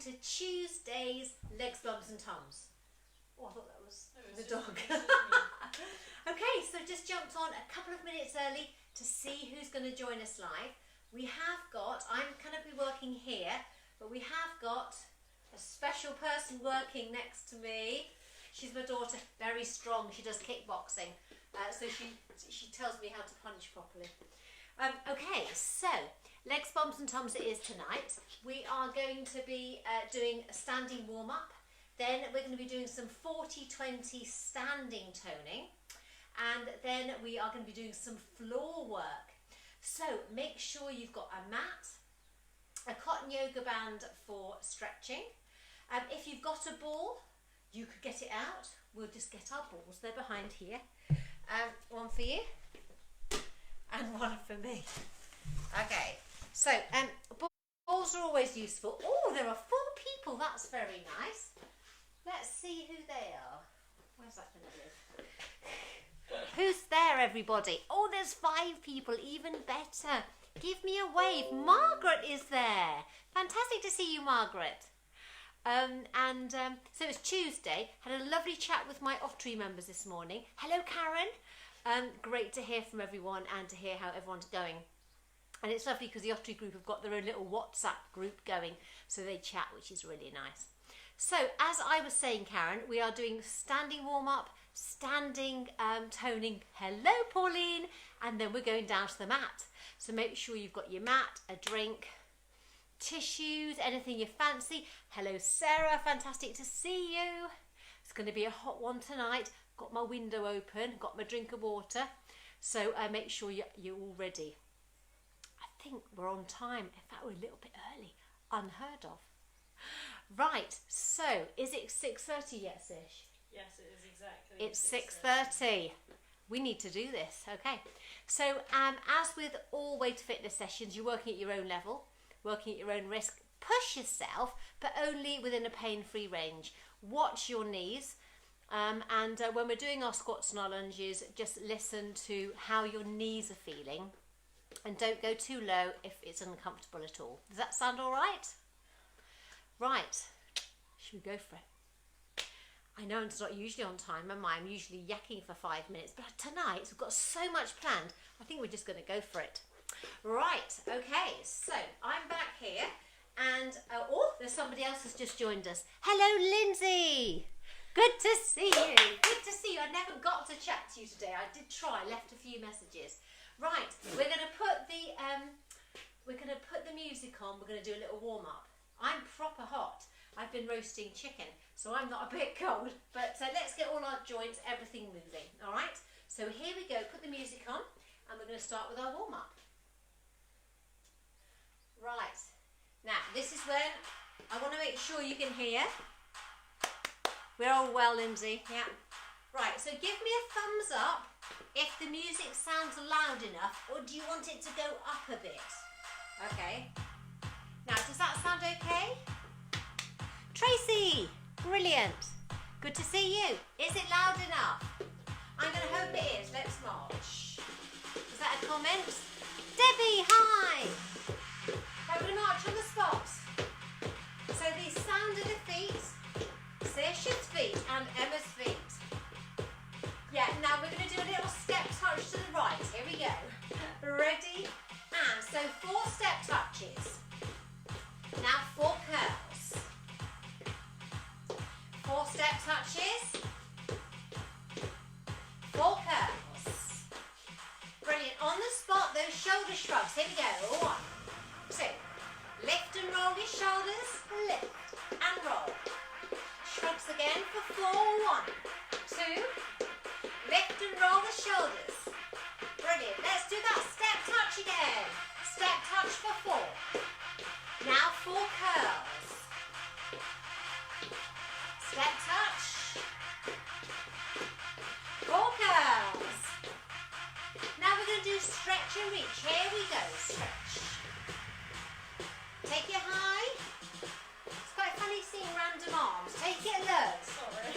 to Tuesday's Legs, Bumps and Tums. Oh, I thought that was the dog. Okay, so just jumped on a couple of minutes early to see who's going to join us live. We have got, I'm going to be working here, but we have got a special person working next to me. She's my daughter, very strong. She does kickboxing, so she tells me how to punch properly. Okay, so Legs, Bumps and Tums it is tonight. We are going to be doing a standing warm-up. Then we're going to be doing some 40-20 standing toning. And then we are going to be doing some floor work. So make sure you've got a mat, a cotton yoga band for stretching. If you've got a ball, you could get it out. We'll just get our balls. They're behind here. One for you and one for me. Okay, so balls are always useful. Oh, there are 4 people. That's very nice. Let's see who they are. Where's that going to live? Who's there, everybody? Oh, there's 5 people. Even better. Give me a wave. Margaret is there. Fantastic to see you, Margaret. So it's Tuesday. Had a lovely chat with my off-tree members this morning. Hello, Karen. Great to hear from everyone and to hear how everyone's going. And it's lovely because the off-tree group have got their own little WhatsApp group going, so they chat, which is really nice. So as I was saying, Karen, we are doing standing warm-up, standing toning. Hello, Pauline. And then we're going down to the mat. So make sure you've got your mat, a drink, tissues, anything you fancy. Hello, Sarah. Fantastic to see you. It's going to be a hot one tonight. Got my window open, got my drink of water. So make sure you're all ready. I think we're on time. In fact, we're a little bit early. Unheard of. Right, so is it 6:30 yet, Sish? Yes, it is exactly. It's 6:30. We need to do this, okay. So as with all Way to Fitness sessions, you're working at your own level, working at your own risk. Push yourself, but only within a pain-free range. Watch your knees. And when we're doing our squats and our lunges, just listen to how your knees are feeling. And don't go too low if it's uncomfortable at all. Does that sound all right? Right, should we go for it? I know it's not usually on time, am I? I'm usually yakking for 5 minutes, but tonight we've got so much planned. I think we're just going to go for it. Right, okay, so I'm back here and, oh, there's somebody else who's just joined us. Hello, Lindsay. Good to see you. Good to see you. I never got to chat to you today. I did try, left a few messages. Right, we're going to put the music on. We're going to do a little warm up. I'm proper hot. I've been roasting chicken, so I'm not a bit cold. But let's get all our joints, everything moving. All right. So here we go. Put the music on, and we're going to start with our warm up. Right. Now this is when I want to make sure you can hear. We're all well, Lindsay. Yeah. Right. So give me a thumbs up if the music sounds loud enough, or do you want it to go up a bit? Okay. Now, does that sound okay? Tracy, brilliant. Good to see you. Is it loud enough? I'm going to hope it is. Let's march. Is that a comment? Debbie, hi. Right, we're going to march on the spot. So the sound of the feet, Sash's feet and Emma's feet. Yeah, now we're going to do a little step touch to the right. Here we go. Ready? And so 4 step touches. Now 4 curls. 4 step touches. 4 curls. Brilliant. On the spot, those shoulder shrugs. Here we go. 1, 2. Lift and roll your shoulders. Lift and roll. Shrugs again for 4. 1, 2. Lift and roll the shoulders. Brilliant. Let's do that step touch again. Step touch for 4. Now 4 curls. Step touch. 4 curls. Now we're going to do stretch and reach. Here we go. Stretch. Take it high. It's quite funny seeing random arms. Take it low. Sorry.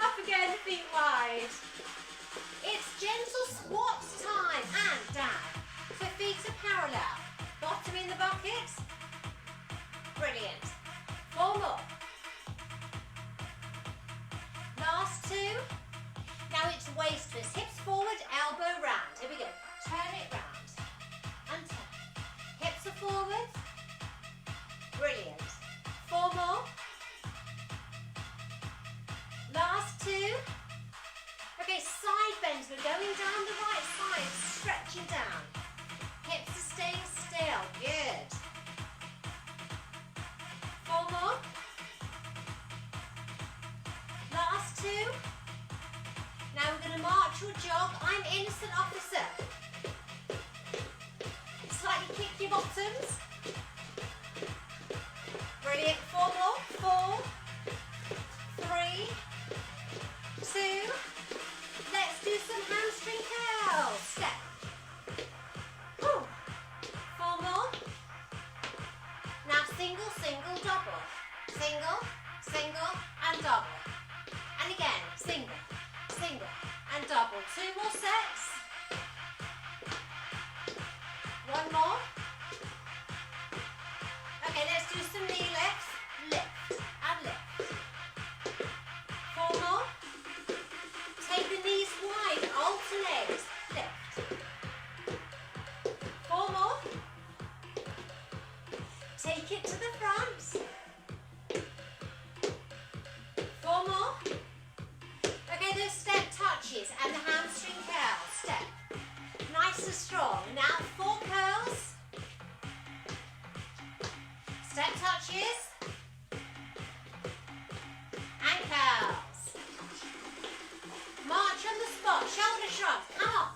Up again, feet wide. It's gentle squats time and down. So feet are parallel. Bottom in the bucket. Brilliant. 4 more. Last 2. Okay, side bends. We're going down the right side, stretching down. Hips are staying still. Good. 4 more. Last 2. Now we're going to march or jog. I'm innocent officer. Slightly kick your bottoms. Brilliant. 4 more. 4, 3, 2. Let's do some hamstring curls. Step. Woo. 4 more. Now single, single, double. Single, single, and double. And again, single, single, and double. 2 more sets. 1 more. Okay, let's do some knee lifts. Lift and lift. 4 more. Take the knees wide, alternate. Lift. 4 more. Take it to the front. 4 more. Okay, those step touches and the hamstring curls. Step. Nice and strong. Now 4 curls. Step touches. And curls. March on the spot. Shoulder shrugs. Come on.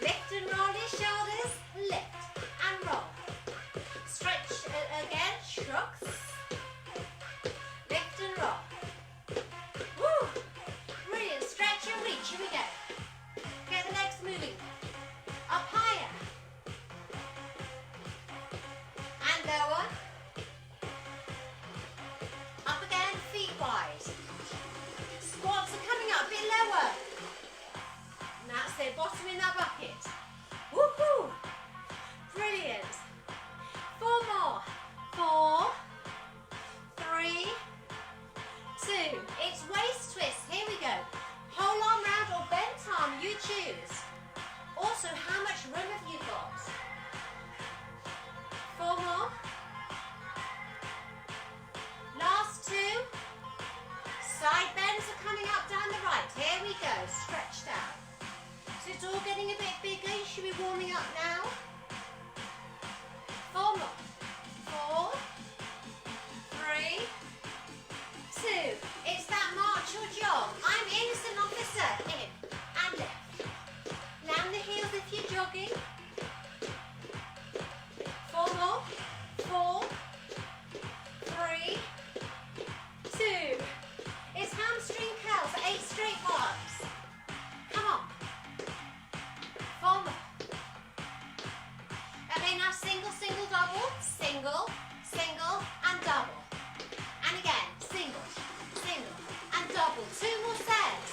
Lift and roll your shoulders. Lift and roll. Stretch again. Shrugs. Lift and roll. Woo! Brilliant. Stretch and reach. Here we go. Get the legs moving. Up higher. And lower. Up again. Feet wide. Squats are coming up. A bit lower. And that's it. Bottom in that bucket. Woohoo! Brilliant. 4 more. 4, 3, 2. It's waist twist. Here we go. Whole arm round or bent arm, you choose. Also, how much room have you got? 4 more. Last 2. Side bends are coming up down the right. Here we go. Stretch down. So it's all getting a bit bigger. You should be warming up now. 4 more. 4, 3, 2. It's that march or jog. I'm innocent officer. In and lift. Land the heels if you're jogging. 4 more. 4, 3, 2. It's hamstring curls. 8 straight bars. Come on. 4 more. Okay, now single, single, double. Single, single, and double. And again, single, single, and double. 2 more sets.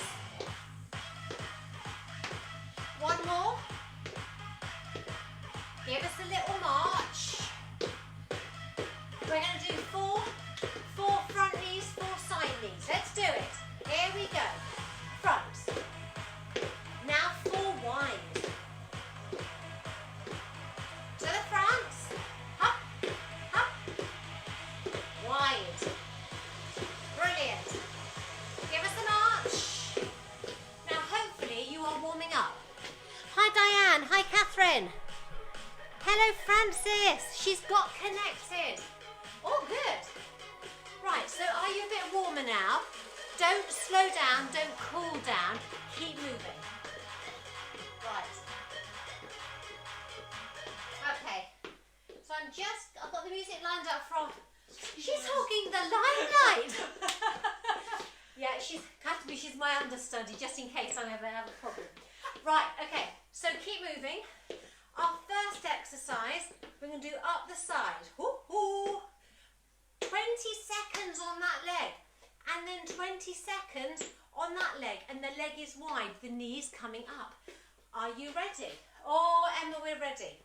1 more. Give us a little march. We're going to do 4 front knees, 4 side knees. Let's do it. Here we go. Front. Now 4 wide. To the front. Up, up. Wide. Brilliant. Give us an arch. Now hopefully you are warming up. Hi Diane. Hi Catherine. Hello Francis. She's got connected. Oh good. Right, so are you a bit warmer now? Don't slow down, don't cool down. Keep moving. Right. Okay. So I've got the music lined up from, she's hogging the limelight. Yeah, she's my understudy, just in case I ever have a problem. Right, okay, so keep moving. Our first exercise, we're going to do up the side. 20 seconds on that leg, and then 20 seconds on that leg, and the leg is wide, the knees coming up. Are you ready? Oh, Emma, we're ready.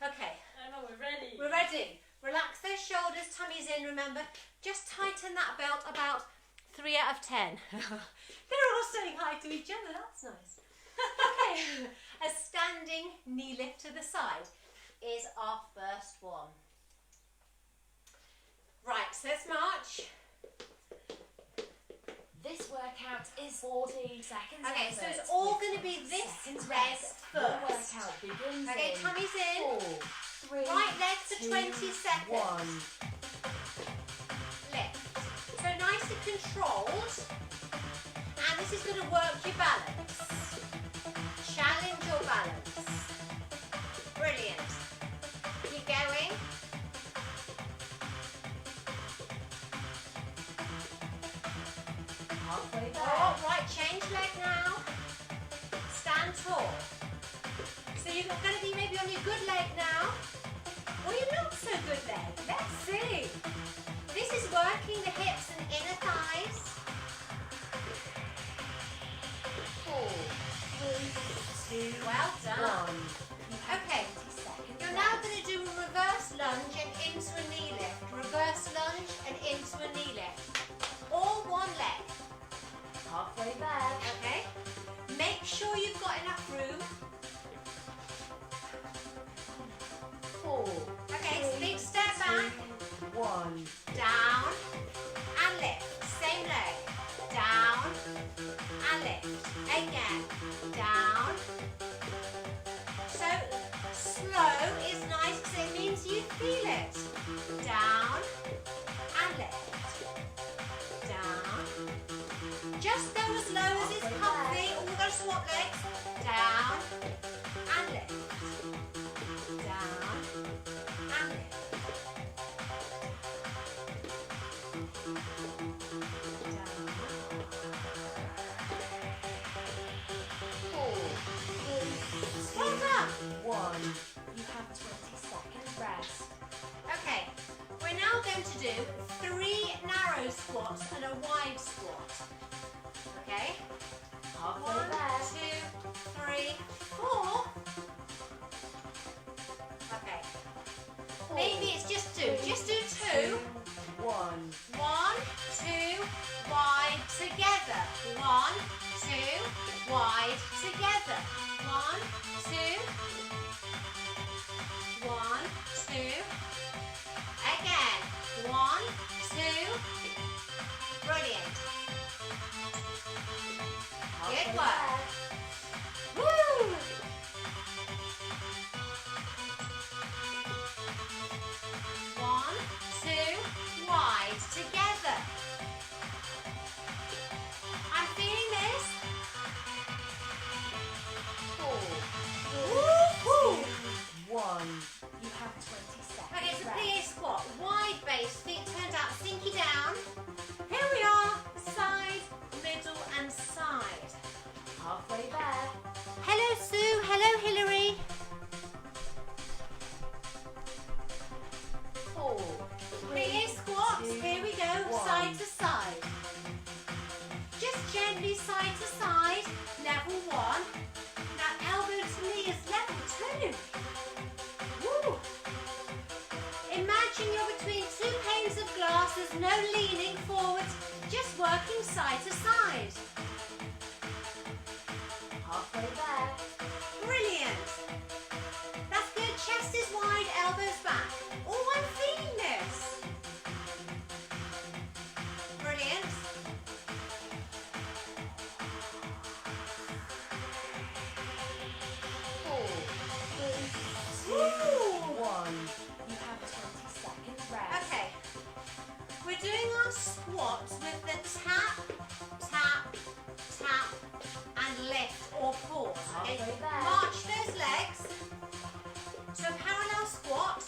Okay. Emma, we're ready. We're ready. Relax those shoulders, tummy's in, remember. Just tighten that belt about 3 out of 10. They're all saying hi to each other, that's nice. Okay, a standing knee lift to the side is our first one. Right, so let's march. This workout is 40 seconds. Okay, so it's all going to be this leg first. Workout begins. Okay, tummy's in. 4, 3, Right leg for 20 seconds. 1. Lift. So nice and controlled. And this is going to work your balance. Challenge your balance. Brilliant. Keep going. Halfway back. Oh, right, change leg now. Stand tall. So you're going to be maybe on your good leg now, or your not so good leg. Let's see. This is working the hips and inner thighs. 4, 3, 2, Well done. 1. You have Okay. 20 seconds You're now left. going to do a reverse lunge and into a knee lift. Reverse lunge and into a knee lift. All one leg. Halfway back. Okay? Make sure you've got enough room. 4, Okay, so big step back. 1. Down and lift. Same leg. Down and lift. Again. Down. So slow is nice because it means you feel it. Down and lift. Down. Just go as low as it's comfy. Or we're going to swap legs. Down and lift. Down and lift. Well done. 1. You have 20 seconds rest. Okay, we're now going to do 3 narrow squats and a wide squat. Okay? Halfway 1, back. 2, 3, 4. Okay. 4, Maybe it's just 2. Just do 2. 1. 1, 2, wide together. 1, 2, wide together. 1, 2. 1, 2. Again. 1, 2. Brilliant. Good work. Woo! 1, 2, wide together. I'm feeling this. 4, Woo-hoo! 1. You have 20 seconds Okay, so rest. plie squat, wide base, feet turned out, slinky down. Here we are, side, middle and side. Halfway back. Hello Sue, hello Hillary. 4, Plie squats, here we go, 1. side to side. Just gently side to side, level 1. Now elbow to knee is level 2. Woo! Imagine you're between 2 panes of glass, there's no leaning forwards, just working side to side. Halfway back. Brilliant. That's good, chest is wide, elbows back. Oh, I'm feeling this. Brilliant. Woo! 1. You have 20 seconds rest. Okay, we're doing our squats with the tap, tap, tap, and lift or pause. Okay, Halfway back. march those legs. So parallel squat,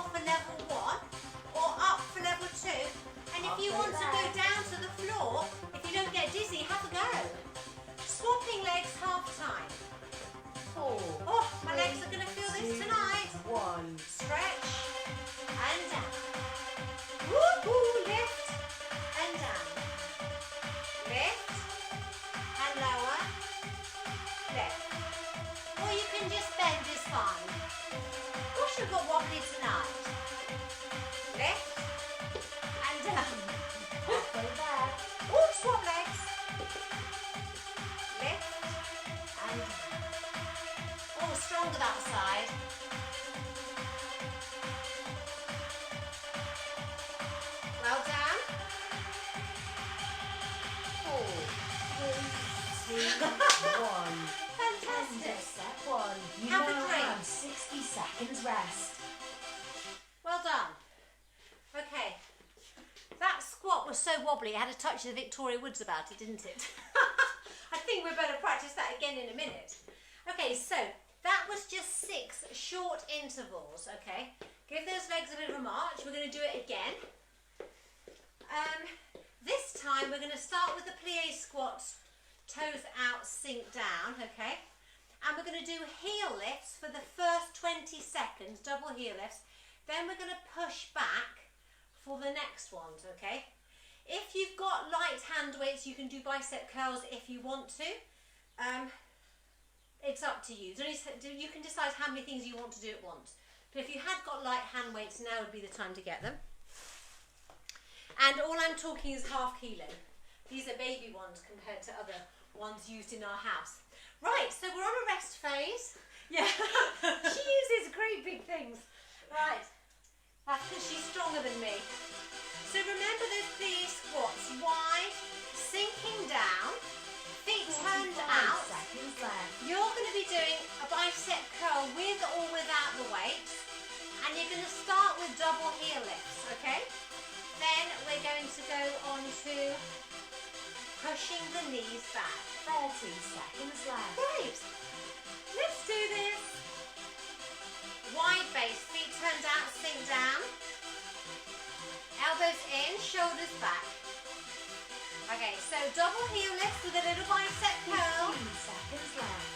off for level 1 or up for level 2. And if you want to go down to the floor, if you don't get dizzy, have a go. Swapping legs half time. 4. Oh, my legs are going to feel this tonight. 1. Stretch and down. Woo-hoo, lift and down. Lift and lower. Lift. Or you can just bend, is fine. Gosh, you've got wobbly tonight. Lift and down. Halfway there. Oh, swap legs. Lift and down. Oh, stronger that side. Well done. 4, 3, 2, 1. Fantastic. Step 1. You Have a now drink. have 60 seconds rest. Well done. Okay. That squat was so wobbly, it had a touch of the Victoria Woods about it, didn't it? I think we're better practice that again in a minute. Okay, so that was just 6 short intervals, okay? Give those legs a bit of a march. We're going to do it again. This time we're going to start with the plie squats, toes out, sink down, okay? And we're going to do heel lifts for the first 20 seconds, double heel lifts. Then we're going to push back for the next ones, okay? If you've got light hand weights, you can do bicep curls if you want to. It's up to you. You can decide how many things you want to do at once. But if you had got light hand weights, now would be the time to get them. And all I'm talking is half kilo. These are baby ones compared to other ones used in our house. Right, so we're on a rest phase. Yeah, she uses great big things. Right, that's because she's stronger than me. So remember those plie squats, wide, sinking down, feet turned 45 out. seconds left. You're going to be doing a bicep curl with or without the weights. And you're going to start with double heel lifts, okay? Then we're going to go on to pushing the knees back. 30 seconds left. Great. Let's do this. Wide base, feet turned out, sink down. Elbows in, shoulders back. Okay, so double heel lifts with a little bicep curl. 15 seconds left.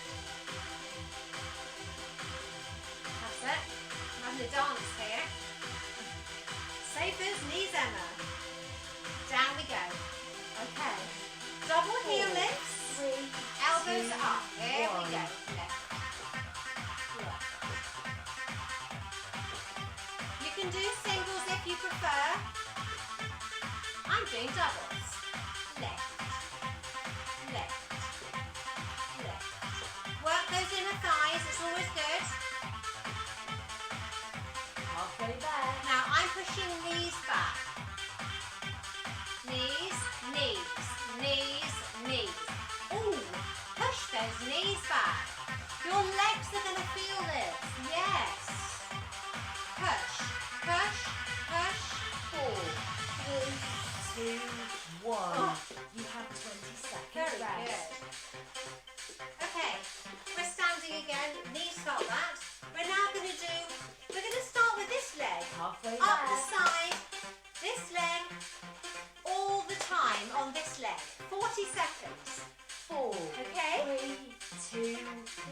That's it. I'm having a dance here. Save those knees, Emma. Down we go. Okay. Double heel 4, lifts. 3, Elbows 2, up. There we 1. go. Left. Left. You can do singles if you prefer. I'm doing doubles. Left. Left. Left. Work those inner thighs. It's always good. Halfway there. Now I'm pushing knees back. Knees, knees, knees, knees. Ooh, push those knees back. Your legs are going to feel this. Yes. Push, push, push. 4, 3, 2, 1. Oh. You have 20 seconds Very rest. good. Okay, we're standing again. Knees felt that. We're going to start with this leg. Halfway Up the there. side, this leg, all the time on this leg. 40 seconds. 4, Okay. 3, 2,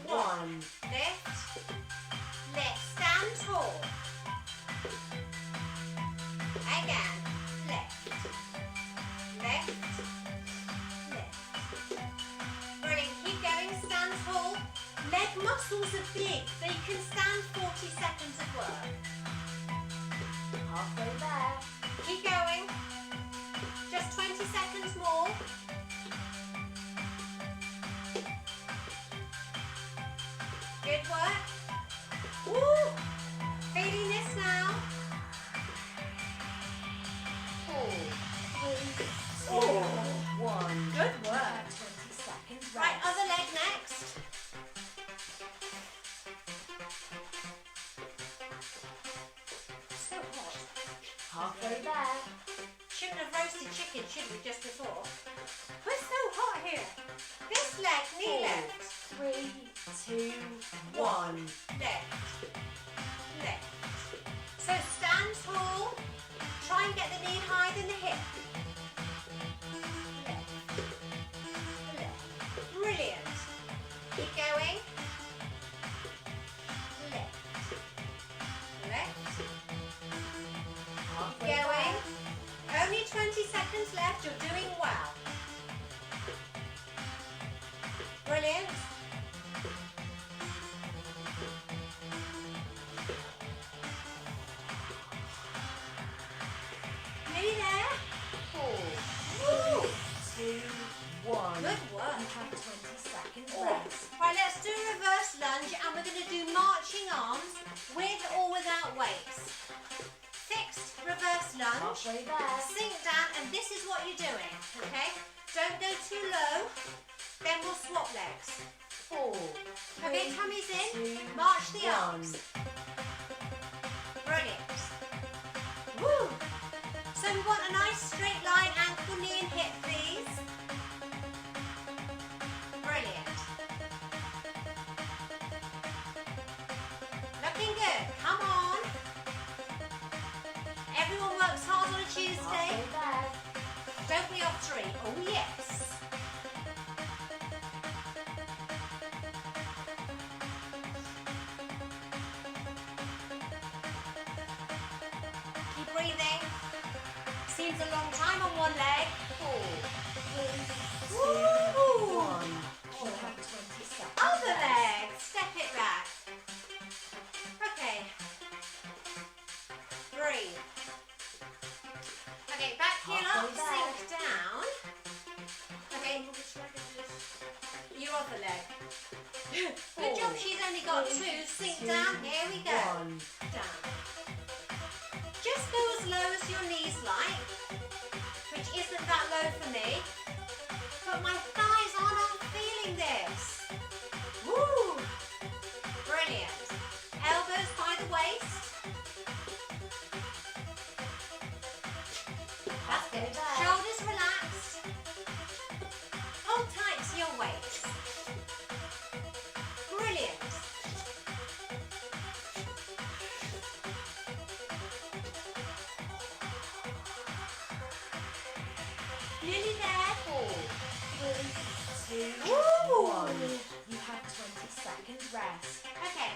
1. Lift, lift, stand tall. Again, lift, lift, lift. Brilliant, keep going, stand tall. Leg muscles are big, they can stand 40 seconds of work. Halfway there. Keep going. Just 20 seconds more. Good work. Woo! Feeling this now. 4, 3, 2, Oh. 1. Good work. 20 seconds rest. Right, other leg next. So hot. Halfway there. Shouldn't have roasted chicken, should we, just before? We're so hot here. This leg, knee 4, lift. 3, 2, 1. Left. Left. So work. You have 20 seconds Oh. rest. Right, let's do a reverse lunge and we're going to do marching arms with or without weights. Fixed reverse lunge. Halfway there. Sink down and this is what you're doing, okay? Don't go too low, then we'll swap legs. 4, Okay, 3, tummy's in, 2, march the 1. arms. Brilliant. Woo! So we want a nice straight line, ankle, knee and hip, please. Brilliant. Looking good. Come on. Everyone works hard on a Tuesday. Halfway there. Don't we off 3? Oh yes. Keep breathing. Seems a long time on one leg. 4, 3, 2, Woo! 1. You have 20 seconds Other rest. leg. Step it back. Okay. Breathe. Okay, back heel up, Halfway there. sink down. Okay, your other leg. Good job, she's only got 2. Sink down, here we go. 1. Down. Just go as low as your knees like, which isn't that low for me. But my thighs are not feeling this. Woo! Brilliant. Elbows by the waist. That's good. Shoulders relaxed. Hold tight to your waist. Brilliant. Nearly there. 4, 3, 2, Woo! 1. You have 20 seconds rest. Okay.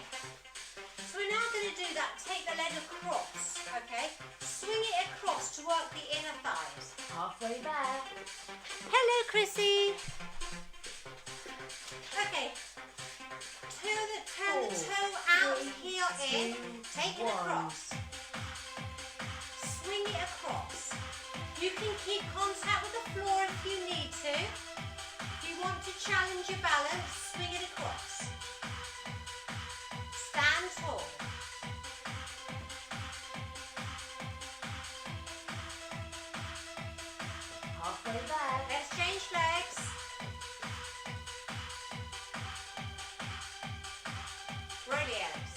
So we're now going to do that. Take the leg across. Okay. Swing it across to work the inner thighs. Halfway there. Hello, Chrissy. Okay. Turn the toe out, heel in. Take it 1. across. Swing it across. You can keep contact with the floor if you need to. If you want to challenge your balance, swing it across. Stand tall. Halfway there. Let's change legs. Brilliant.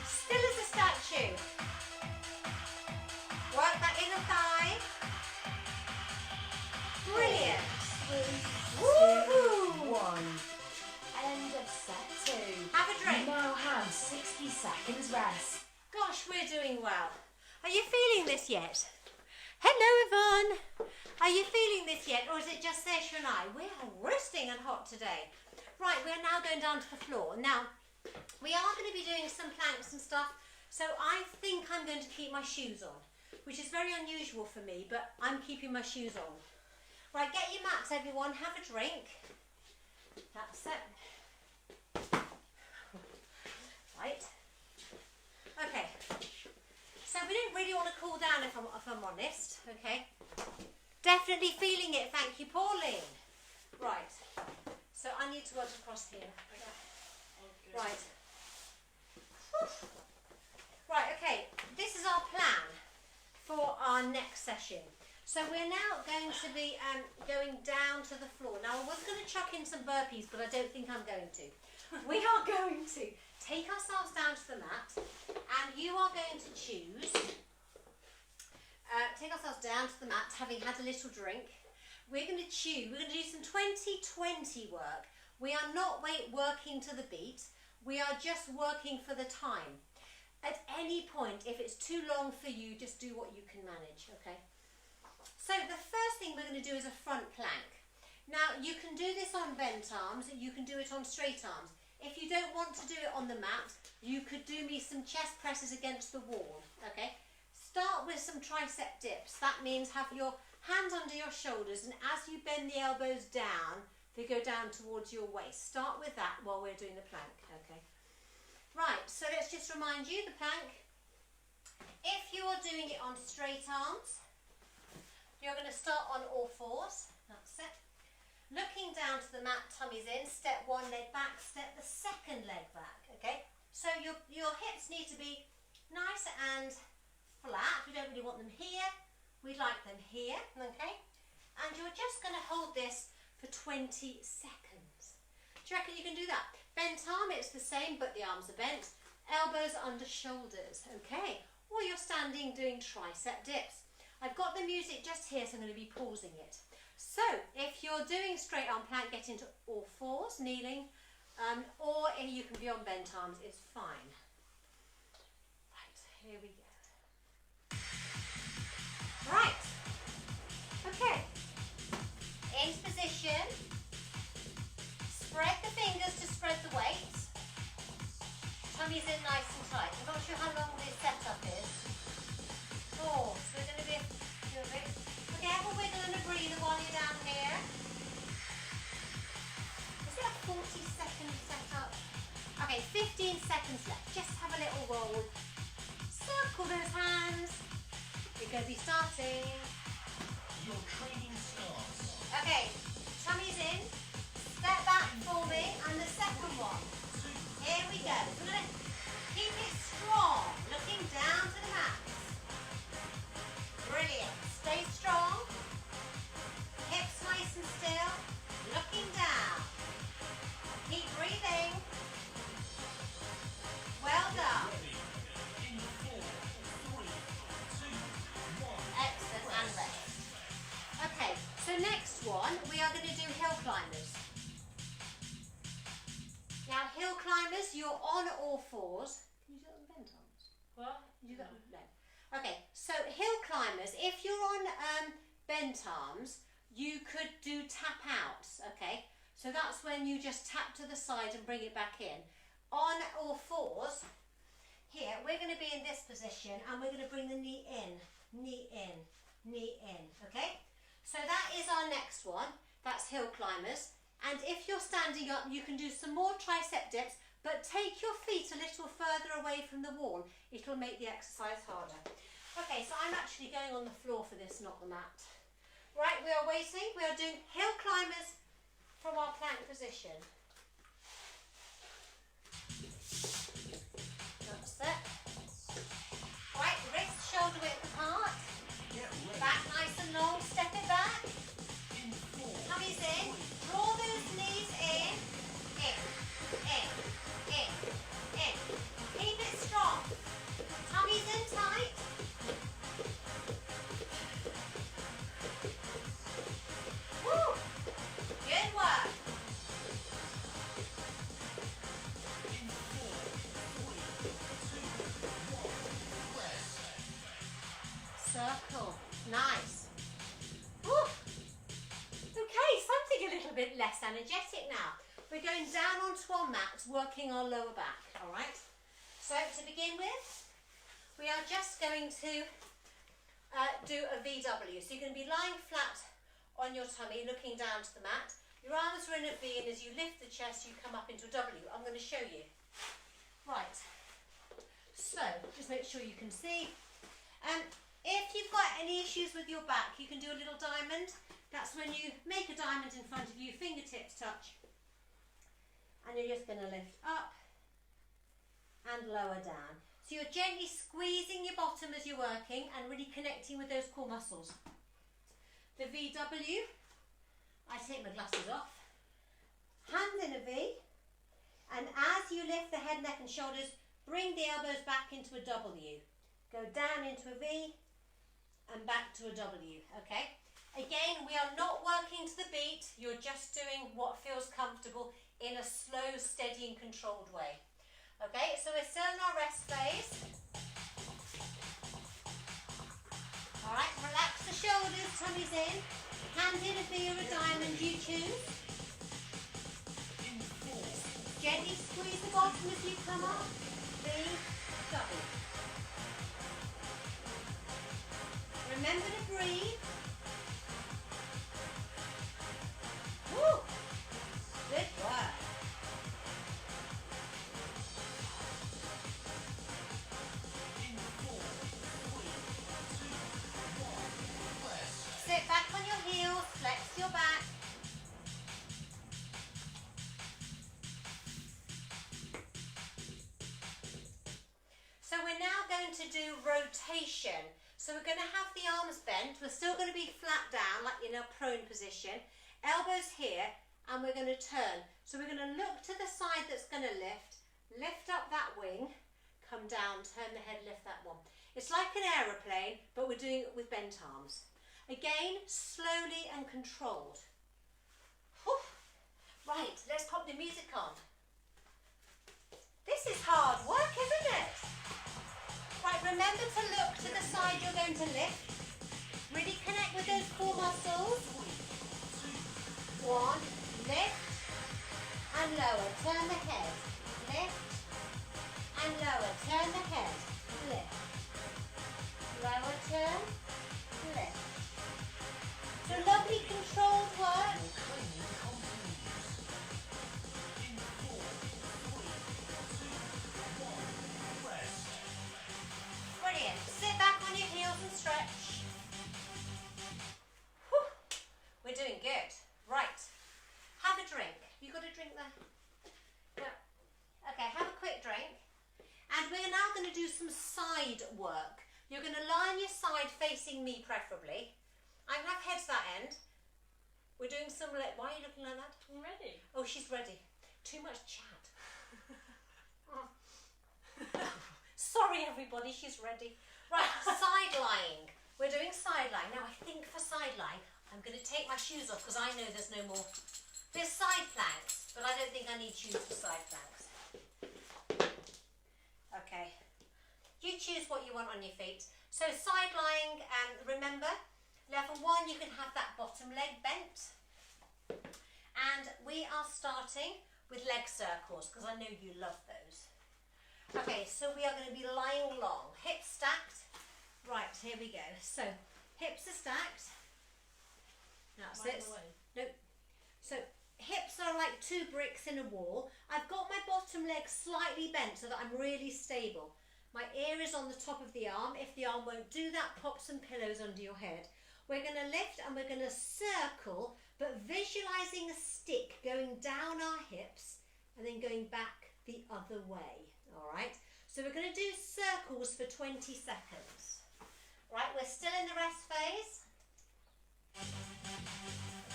Still as a statue. Work that inner thigh. Brilliant. 3, Woohoo! 2, 1. End of set 2. Have a drink. You now have 60 seconds rest. Gosh, we're doing well. Are you feeling this yet? Hello, Yvonne. Are you feeling this yet, or is it just Sasha and I? We're roasting and hot today. Right, we're now going down to the floor. Now, we are going to be doing some planks and stuff, so I think I'm going to keep my shoes on, which is very unusual for me, but I'm keeping my shoes on. Right, get your mats, everyone. Have a drink. That's it. Right. Okay. So we don't really want to cool down if I'm honest, okay? Definitely feeling it, thank you, Pauline. Right, so I need to work across here. Right. Whew. Right, okay, this is our plan for our next session. So we're now going to be going down to the floor. Now I was going to chuck in some burpees, but I don't think I'm going to. We are going to take ourselves down to the mat, and you are going to choose, take ourselves down to the mat, having had a little drink. We're going to do some 20-20 work. We are not working to the beat, we are just working for the time. At any point, if it's too long for you, just do what you can manage, okay? So the first thing we're going to do is a front plank. Now you can do this on bent arms, you can do it on straight arms. If you don't want to do it on the mat, you could do me some chest presses against the wall, okay? Start with some tricep dips. That means have your hands under your shoulders, and as you bend the elbows down, they go down towards your waist. Start with that while we're doing the plank, okay? Right, so let's just remind you the plank. If you are doing it on straight arms, you're going to start on all fours. That's it. down to the mat, tummies in, step one leg back, step the second leg back, okay? So your hips need to be nice and flat. We don't really want them here. We like them here, okay? And you're just going to hold this for 20 seconds. Do you reckon you can do that? Bent arm, it's the same, but the arms are bent. Elbows under shoulders, okay? Or you're standing doing tricep dips. I've got the music just here, so I'm going to be pausing it. So, if you're doing straight arm plank, get into all fours, kneeling, or you can be on bent arms, it's fine. Right, here we go. Right, okay. Into position. Spread the fingers to spread the weight. Tummy's in nice and tight. I'm not sure how long this setup is. Oh, so we're going to be a bit careful wiggling and breathing while you're down here. Is it a 40-second setup? Okay, 15 seconds left. Just have a little roll. Circle those hands. We're going to be starting. Your training starts. Okay, tummy's in. Step back for me, and the second one. Here we go. We're going to keep it strong, looking down to the mat. Brilliant. Stay strong. Hips nice and still. Looking down. Keep breathing. Well done. In 4, 3, 2, 1. Excellent, and rest. Okay, so next one, we are going to do hill climbers. Now, hill climbers, you're on all fours. Can you do that with bent arms? What? Can you do that with leg? Okay, so hill climbers, if you're on bent arms, you could do tap outs, okay? So that's when you just tap to the side and bring it back in. On all fours, here, we're going to be in this position and we're going to bring the knee in, knee in, knee in, okay? So that is our next one. That's hill climbers. And if you're standing up, you can do some more tricep dips, but take your feet a little further away from the wall. It'll make the exercise harder. Okay, so I'm actually going on the floor for this, not the mat. Right, we are waiting. We are doing hill climbers from our plank position. That's it. Right, wrists shoulder width apart. Get ready. Back nice and long. Step it back. In 4, Tummies in. Draw those knees in. In. In. In. In. Keep it strong. Tummies in tight. Woo! Good work. in 4, 3, 2, 1. Rest. Circle. Nice. Woo! Okay, something a little bit less energetic now. We're going down onto our mat, working our lower back, all right? So to begin with, we are just going to do a VW. So you're going to be lying flat on your tummy, looking down to the mat. Your arms are in a V, and as you lift the chest, you come up into a W. I'm going to show you. Right. So just make sure you can see. If you've got any issues with your back, you can do a little diamond. That's when you make a diamond in front of you, fingertips touch. And you're just going to lift up and lower down. So you're gently squeezing your bottom as you're working and really connecting with those core muscles. The VW, I take my glasses off. Hands in a V. And as you lift the head, neck and shoulders, bring the elbows back into a W. Go down into a V and back to a W, okay? Again, we are not working to the beat. You're just doing what feels comfortable in a slow, steady and controlled way. Okay, so we're still in our rest phase. All right, relax the shoulders, tummy's in. Hand in a V or a diamond, you choose. In 4, Gently squeeze the bottom as you come up. V, W. Remember to breathe. Woo! Good work. in 4, 3, 2, 1. Rest. Sit back on your heels, flex your back. going to do rotation. So we're going to have the arms bent. We're still going to be flat down, like in a prone position. Elbows here, and we're going to turn. So we're going to look to the side that's going to lift up that wing, come down, turn the head, lift that one. It's like an aeroplane, but we're doing it with bent arms. Again, slowly and controlled. Whew. Right, let's pop the music on. This is hard work, isn't it? Right, remember to look to the side you're going to lift. Really connect with those core muscles. One, lift and lower, turn the head. Lift and lower, turn the head. Lift. Lower, turn, lift. So lovely controlled work. Brilliant. Sit back on your heels and stretch. Whew. We're doing good. Right. Have a drink. You got a drink there? No. Okay, have a quick drink. And we're now going to do some side work. You're going to lie on your side facing me preferably. I'm going to have heads that end. We're doing some... Why are you looking like that? I'm ready. Oh, she's ready. Too much chat. Sorry everybody, she's ready. Right, side lying. We're doing side lying. Now I think for side lying, I'm going to take my shoes off because I know there's no more. There's side planks, but I don't think I need shoes for side planks. Okay. You choose what you want on your feet. So side lying, remember, level 1, you can have that bottom leg bent. And we are starting with leg circles because I know you love those. Okay, so we are going to be lying long, hips stacked. Right, here we go. So hips are stacked. That's it. No. So hips are like 2 bricks in a wall. I've got my bottom leg slightly bent so that I'm really stable. My ear is on the top of the arm. If the arm won't do that, pop some pillows under your head. We're going to lift and we're going to circle, but visualizing a stick going down our hips and then going back the other way. All right, so we're going to do circles for 20 seconds. Right, we're still in the rest phase.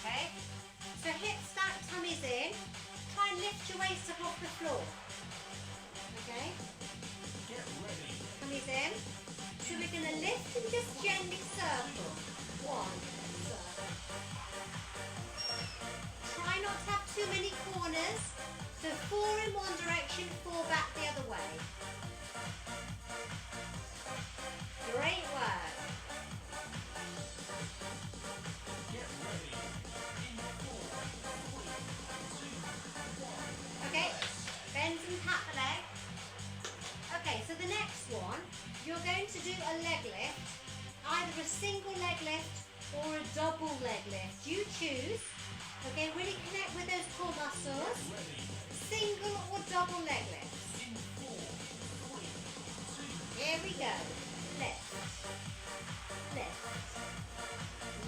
Okay, so hips stacked, tummies in. Try and lift your waist up off the floor. Okay, Get ready. tummies in. So we're going to lift and just gently circle. 1, circle. Try not to have too many corners. So 4 in one direction, 4 back the other way. Great work. Get ready. In 4, 3, 2, 1. Okay, bend and tap the leg. Okay, so the next one, you're going to do a leg lift, either a single leg lift or a double leg lift. You choose. Okay, really connect with those core muscles. Single or double leg lifts. In 4, 3, 2. Here we go. Lift. Lift.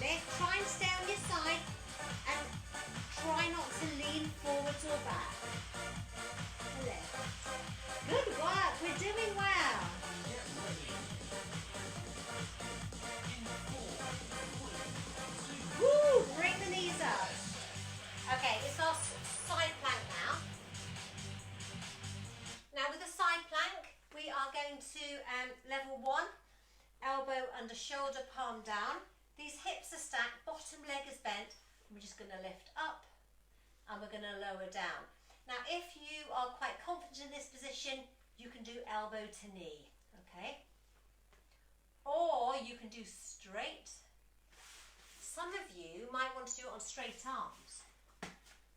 Lift. Try and stay on your side and try not to lean forwards or back. Lift. Good work. We're doing well. Get ready. In 4, 3, 2. Woo! Bring the knees up. Okay, it's our side plank now. Now with the side plank, we are going to level 1, elbow under shoulder, palm down. These hips are stacked, bottom leg is bent. We're just going to lift up and we're going to lower down. Now if you are quite confident in this position, you can do elbow to knee, okay? Or you can do straight. Some of you might want to do it on straight arms.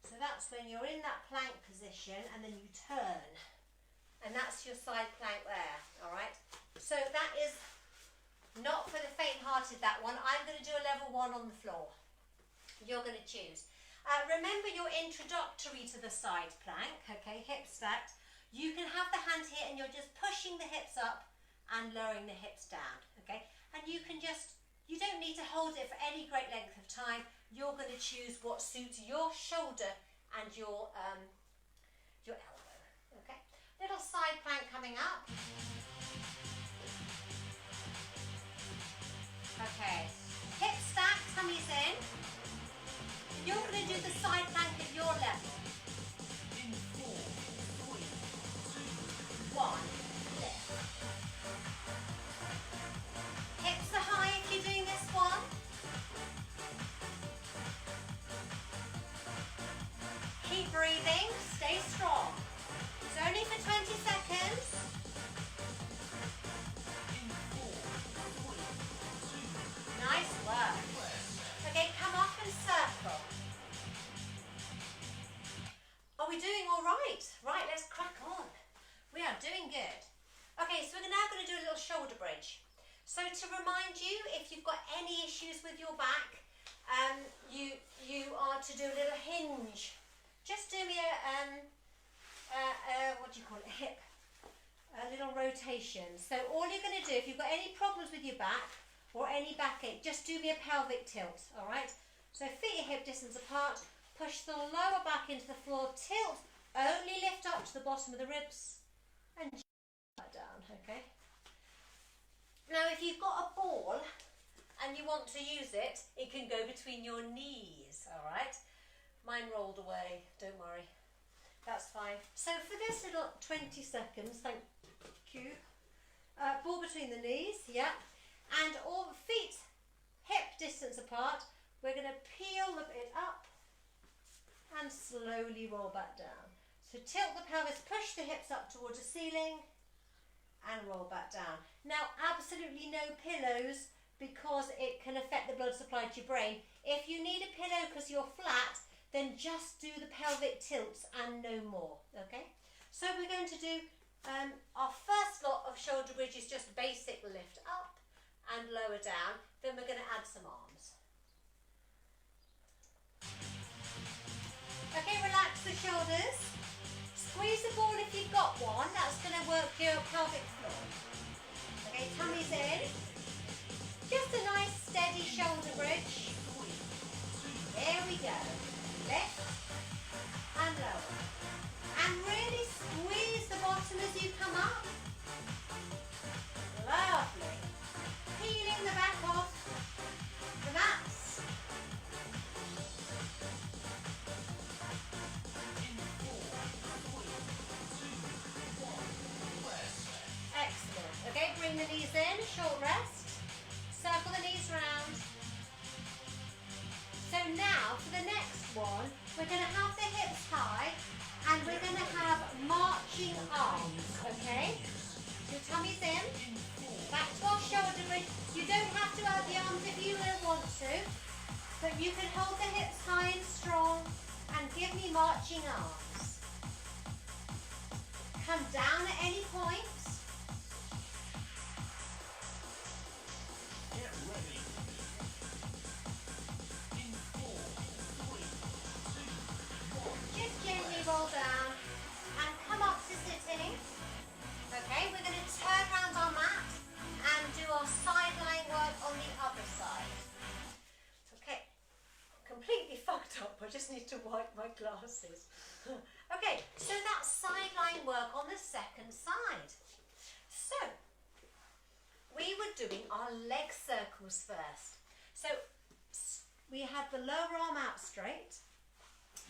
So that's when you're in that plank position and then you turn. And that's your side plank there, all right? So that is not for the faint-hearted, that one. I'm going to do a level 1 on the floor. You're going to choose. Remember your introductory to the side plank, okay, hips stacked. You can have the hand here and you're just pushing the hips up and lowering the hips down, okay? And you can just, you don't need to hold it for any great length of time. You're going to choose what suits your shoulder and your elbow, okay? Little side plank coming up. Okay. Hip stack, tummies in. You're going to do the side plank at your level. In 4, 3, 1, lift. Hips are high if you're doing this one. Keep breathing, stay strong. It's only for 20 seconds. in 4, 3, 2, Nice work. Okay, come up and circle. Are we doing all right? Right, let's crack on. We are doing good. Okay, so we're now going to do a little shoulder bridge. So to remind you, if you've got any issues with your back, you are to do a little hinge. Just do me what do you call it, hip, a little rotation. So all you're going to do, if you've got any problems with your back or any backache, just do me a pelvic tilt, all right? So feet are hip distance apart, push the lower back into the floor, tilt, only lift up to the bottom of the ribs and that down, okay? Now if you've got a ball and you want to use it, it can go between your knees, all right? Mine rolled away, don't worry. That's fine. So for this little 20 seconds, thank you. Ball between the knees, yeah. And all feet hip distance apart. We're going to peel it up and slowly roll back down. So tilt the pelvis, push the hips up towards the ceiling and roll back down. Now absolutely no pillows because it can affect the blood supply to your brain. If you need a pillow because you're flat, then just do the pelvic tilts and no more, okay? So we're going to do our first lot of shoulder bridges, just basic lift up and lower down. Then we're going to add some arms. Okay, relax the shoulders. Squeeze the ball if you've got one. That's going to work your pelvic floor. Okay, tummies in. Just a nice steady shoulder bridge. There we go. Lift and lower. And really squeeze the bottom as you come up. Lovely. Peeling the back off the mats. in 4, 3, 2, 1, rest. Excellent. Okay, bring the knees in, short rest. Circle the knees round. So now for the next one, we're going to have the hips high and we're going to have marching arms, okay? So tummies in, back to our shoulder bridge. You don't have to add the arms if you don't want to, but you can hold the hips high and strong and give me marching arms. Come down at any point. Get ready. In 4, 3, 2, 1. Just gently roll down and come up to sitting. Okay, we're going to turn around our mat and do our side lying work on the other side. Okay, completely fucked up. I just need to wipe my glasses. Okay, so that's side lying work on the second side. So, we were doing our leg circles first. So, we had the lower arm out straight,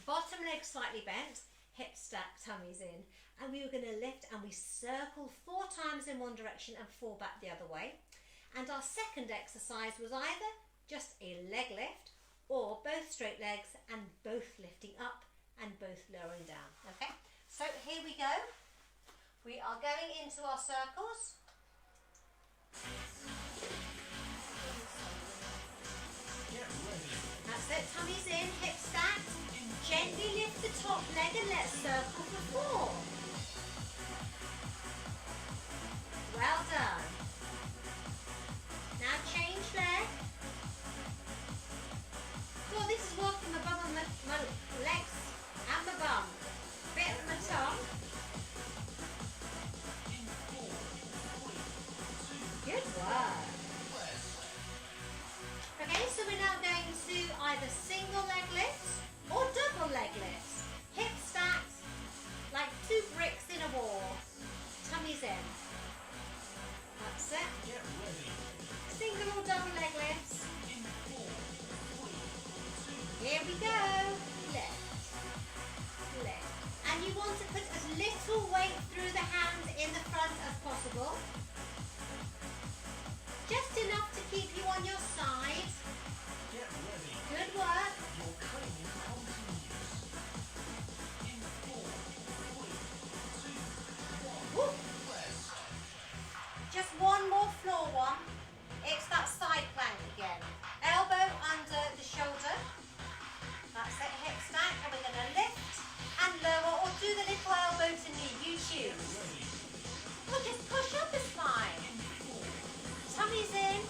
bottom leg slightly bent, hip stack, tummies in, and we were going to lift and we circled 4 times in one direction and 4 back the other way. And our second exercise was either just a leg lift or both straight legs and both lifting up and both lowering down. Okay, so here we go. We are going into our circles. Get ready. That's it, tummies in, hips stacked. Gently lift the top leg and let's circle for 4. Well done. Now change leg. Cool, this is working my bum and my legs and my bum. Bit of my tongue. In 4, 3, 2, Good work. rest. Okay, so we're now going to either single leg lifts or double leg lifts. Hip stacked like 2 bricks in a wall. Tummies in. Gentle weight through the hands in the front as possible. Just enough to keep you on your side. Get ready. Good work. Your training continues. In 4, 3, 2, 1. Woo. Rest. Just one more floor one. It's that side plank again. Elbow under the shoulder. That's it, hip stack. And we're going to lift and lower, or do the little elbow to knee, you choose. Ready. Or just push up is fine. Tummy's in.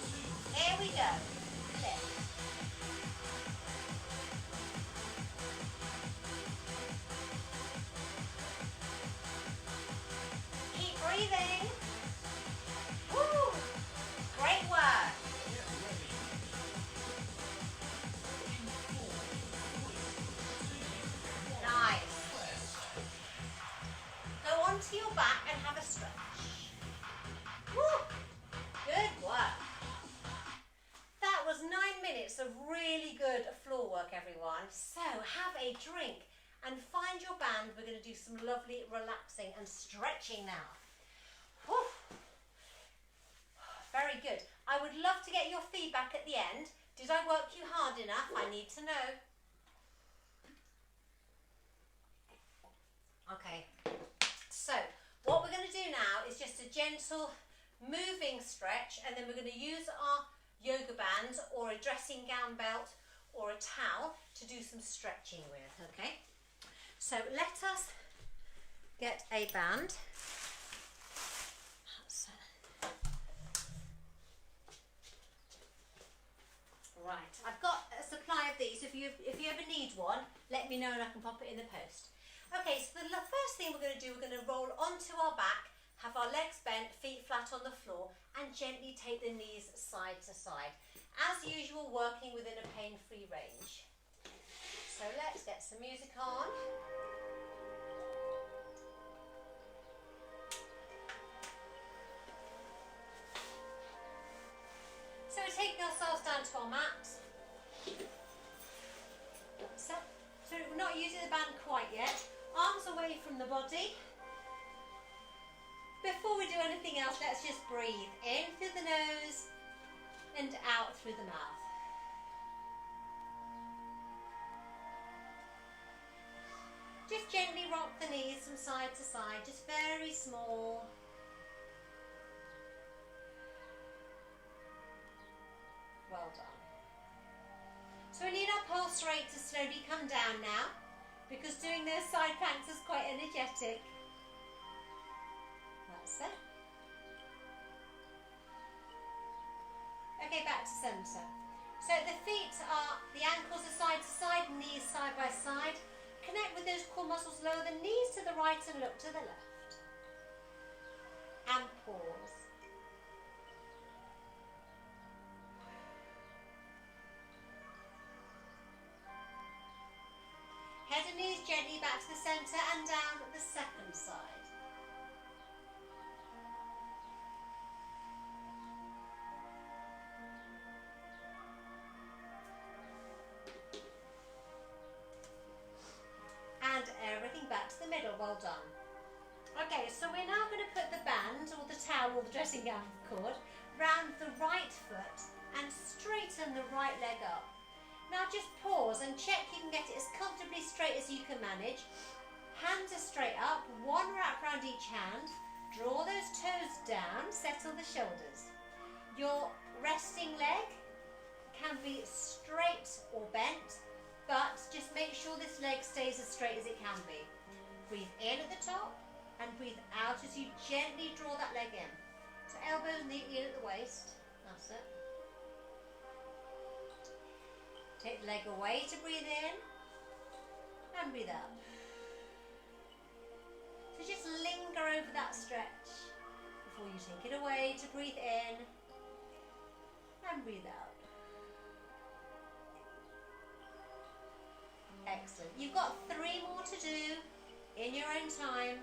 Here we go. Lift. Keep breathing. Woo! Great work. Get ready. In 4, 3, 2, 1. Nice. Rest. Go onto your back and have a stretch. Woo! Good work. That was 9 minutes of really good floor work, everyone. So have a drink and find your band. We're going to do some lovely relaxing and stretching now. Woo! Very good. I would love to get your feedback at the end. Did I work you hard enough? I need to know. Okay. So what we're going to do now is just a gentle moving stretch, and then we're going to use our yoga bands or a dressing gown belt or a towel to do some stretching with, okay? So let us get a band. Right, I've got a supply of these. If you ever need one, let me know and I can pop it in the post. Okay, so the first thing we're going to do, we're going to roll onto our back, have our legs bent, feet flat on the floor, and gently take the knees side to side. As usual, working within a pain-free range. So let's get some music on. So we're taking ourselves down to our mat. So we're not using the band quite yet. Arms away from the body. Before we do anything else, let's just breathe in through the nose and out through the mouth. Just gently rock the knees from side to side, just very small. Well done. So we need our pulse rate to slowly come down now, because doing those side planks is quite energetic. That's it. Okay, back to centre. So the feet are, the ankles are side to side, knees side by side. Connect with those core muscles, lower the knees to the right and look to the left. And pause. Head and knees gently back to the centre and down the second side. And everything back to the middle, well done. Okay, so we're now going to put the band or the towel or the dressing gown cord round the right foot and straighten the right leg up. Now just pause and check you can get it as comfortably straight as you can manage. Hands are straight up, one wrap around each hand. Draw those toes down, settle the shoulders. Your resting leg can be straight or bent, but just make sure this leg stays as straight as it can be. Breathe in at the top and breathe out as you gently draw that leg in. So elbows neatly in at the waist, that's it. Take the leg away to breathe in and breathe out. So just linger over that stretch before you take it away to breathe in and breathe out. Excellent. You've got 3 more to do in your own time.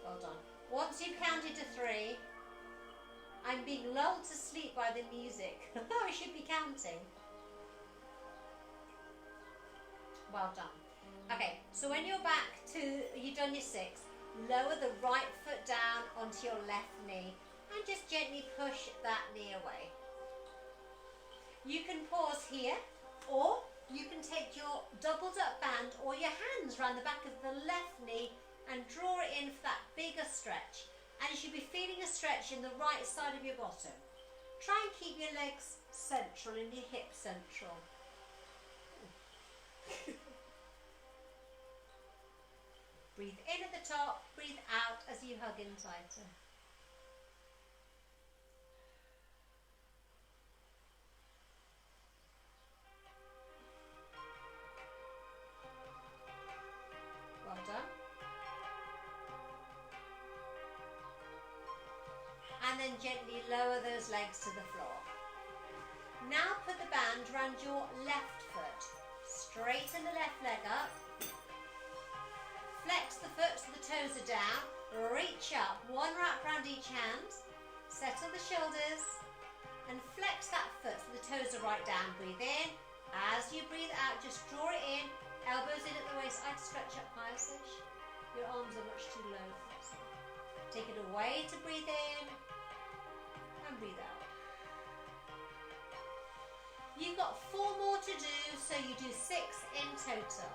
Well done. Once you've counted to 3, I'm being lulled to sleep by the music. I should be counting. Well done. Okay, so when you're back to, you've done your 6, lower the right foot down onto your left knee and just gently push that knee away. You can pause here, or you can take your doubled up band or your hands around the back of the left knee and draw it in for that bigger stretch. And you should be feeling a stretch in the right side of your bottom. Try and keep your legs central and your hips central. Breathe in at the top, breathe out as you hug in tighter. Well done. And then gently lower those legs to the floor. Now put the band around your left foot. Straighten the left leg up. Flex the foot so the toes are down. Reach up, one wrap around each hand. Settle the shoulders. And flex that foot so the toes are right down. Breathe in. As you breathe out, just draw it in. Elbows in at the waist. I'd stretch up higher, Sish. Your arms are much too low. Take it away to breathe in. And breathe out. You've got 4 more to do, so you do 6 in total.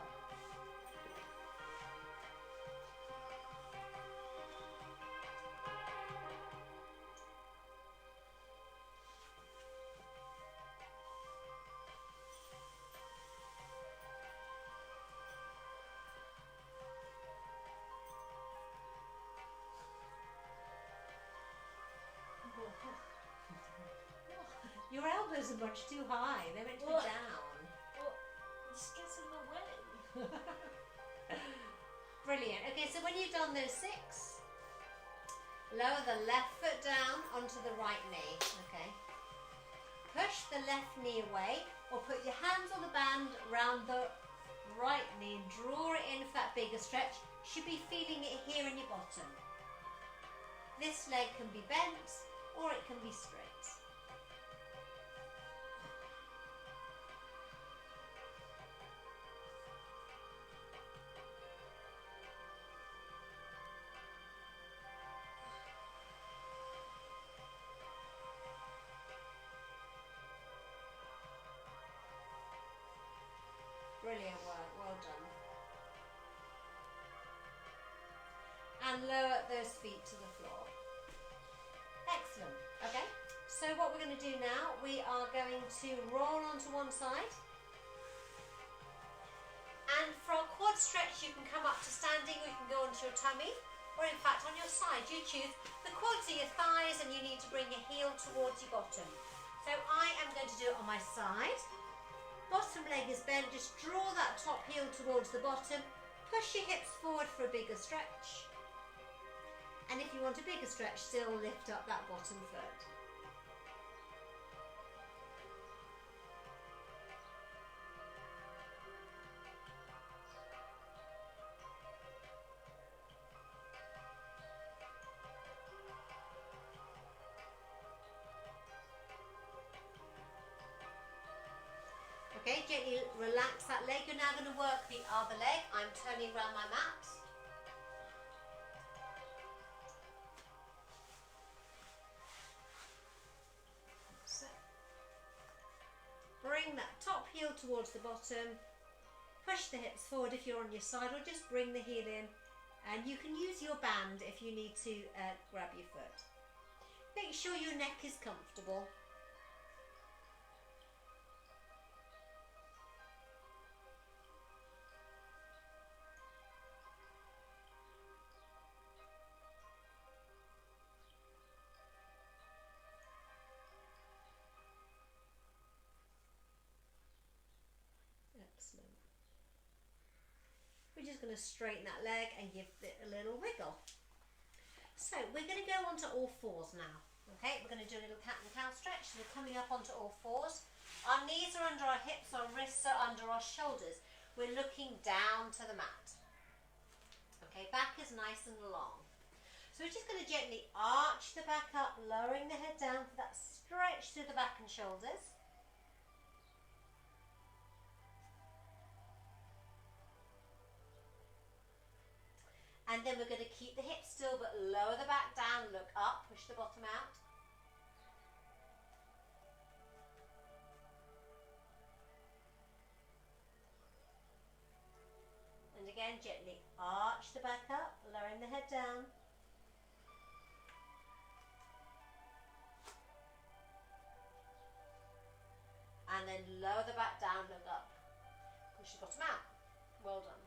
Your elbows are much too high. They're meant to be down. Well, this gets in the way. Brilliant. Okay, so when you've done those 6, lower the left foot down onto the right knee. Okay. Push the left knee away, or put your hands on the band around the right knee and draw it in for that bigger stretch. Should be feeling it here in your bottom. This leg can be bent or it can be straight. Brilliant work, well done. And lower those feet to the floor. Excellent, okay. So what we're going to do now, we are going to roll onto one side. And for our quad stretch, you can come up to standing, or you can go onto your tummy, or in fact on your side, you choose. The quads are your thighs and you need to bring your heel towards your bottom. So I am going to do it on my side. Bottom leg is bent, just draw that top heel towards the bottom, push your hips forward for a bigger stretch. And if you want a bigger stretch, still lift up that bottom foot. Okay, gently relax that leg. You're now going to work the other leg. I'm turning around my mat. So, bring that top heel towards the bottom. Push the hips forward if you're on your side, or just bring the heel in. And you can use your band if you need to grab your foot. Make sure your neck is comfortable. Excellent. We're just going to straighten that leg and give it a little wiggle. So we're going to go onto all 4s now. Okay, we're going to do a little cat and cow stretch. So we're coming up onto all 4s. Our knees are under our hips, our wrists are under our shoulders. We're looking down to the mat. Okay, back is nice and long. So we're just going to gently arch the back up, lowering the head down for that stretch through the back and shoulders. And then we're going to keep the hips still, but lower the back down, look up, push the bottom out. And again, gently arch the back up, lowering the head down. And then lower the back down, look up, push the bottom out. Well done.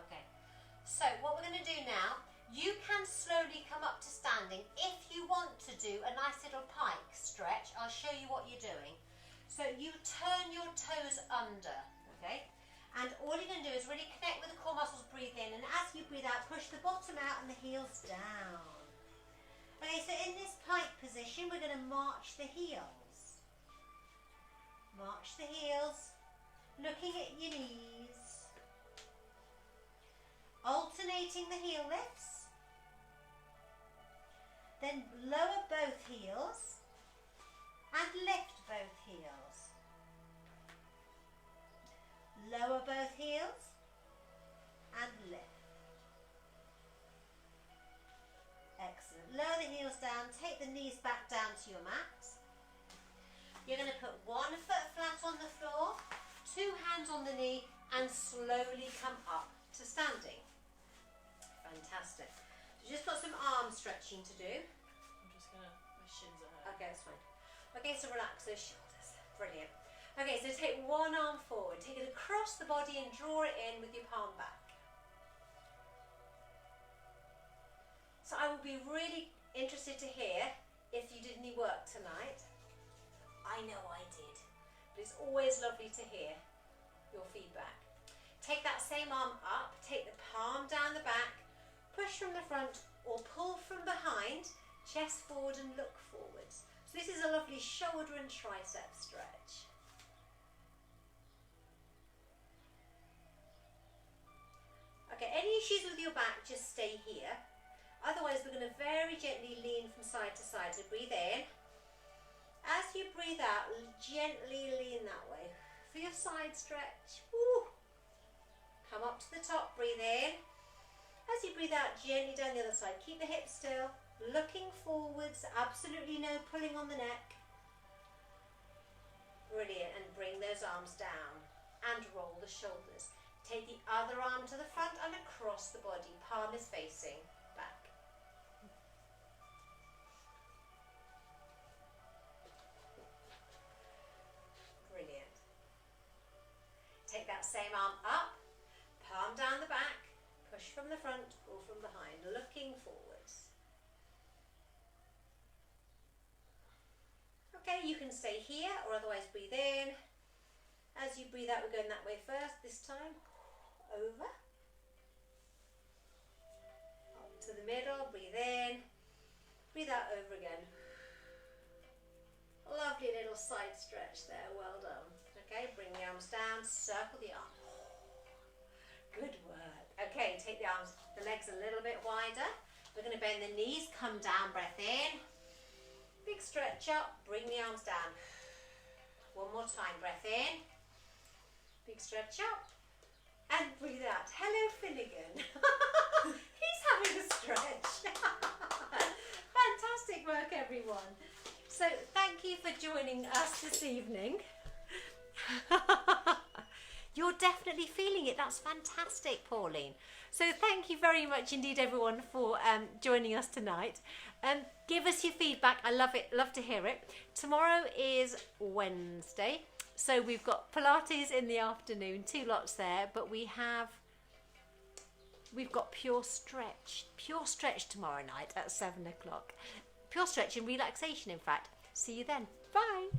Okay, so what we're going to do now, you can slowly come up to standing. If you want to do a nice little pike stretch, I'll show you what you're doing. So you turn your toes under, okay? And all you're going to do is really connect with the core muscles, breathe in, and as you breathe out, push the bottom out and the heels down. Okay, so in this pike position, we're going to march the heels. March the heels, looking at your knees. Alternating the heel lifts. Then lower both heels and lift both heels. Lower both heels and lift. Excellent. Lower the heels down, take the knees back down to your mat. You're going to put one foot flat on the floor, two hands on the knee, and slowly come up to standing. Fantastic. So just got some arm stretching to do. I'm just gonna, my shins are hurting. Okay, that's fine. Okay, so relax those shoulders. Brilliant. Okay, so take one arm forward, take it across the body and draw it in with your palm back. So I would be really interested to hear if you did any work tonight. I know I did, but it's always lovely to hear your feedback. Take that same arm up, take the palm down the back, push from the front or pull from behind, chest forward and look forwards. So this is a lovely shoulder and tricep stretch. Okay, any issues with your back, just stay here. Otherwise, we're going to very gently lean from side to side. So breathe in. As you breathe out, gently lean that way. For your side stretch. Woo. Come up to the top, breathe in. As you breathe out, gently down the other side. Keep the hips still, looking forwards, absolutely no pulling on the neck. Brilliant, and bring those arms down and roll the shoulders. Take the other arm to the front and across the body, palm is facing back. Brilliant. Take that same arm up, palm down the back, push from the front or from behind, looking forwards. Okay, you can stay here or otherwise breathe in. As you breathe out, we're going that way first, this time. Over. Up to the middle, breathe in. Breathe out, over again. Lovely little side stretch there, well done. Okay, bring the arms down, circle the arm. Good work. Okay, take the arms, the legs a little bit wider. We're going to bend the knees, come down, breath in. Big stretch up, bring the arms down. One more time, breath in. Big stretch up. And breathe out. Hello, Finnegan. He's having a stretch. Fantastic work, everyone. So thank you for joining us this evening. You're definitely feeling it. That's fantastic, Pauline. So thank you very much indeed, everyone, for joining us tonight. Give us your feedback. I love it. Love to hear it. Tomorrow is Wednesday. So we've got Pilates in the afternoon, 2 lots there, but we've got pure stretch tomorrow night at 7 o'clock. Pure stretch and relaxation, in fact. See you then. Bye.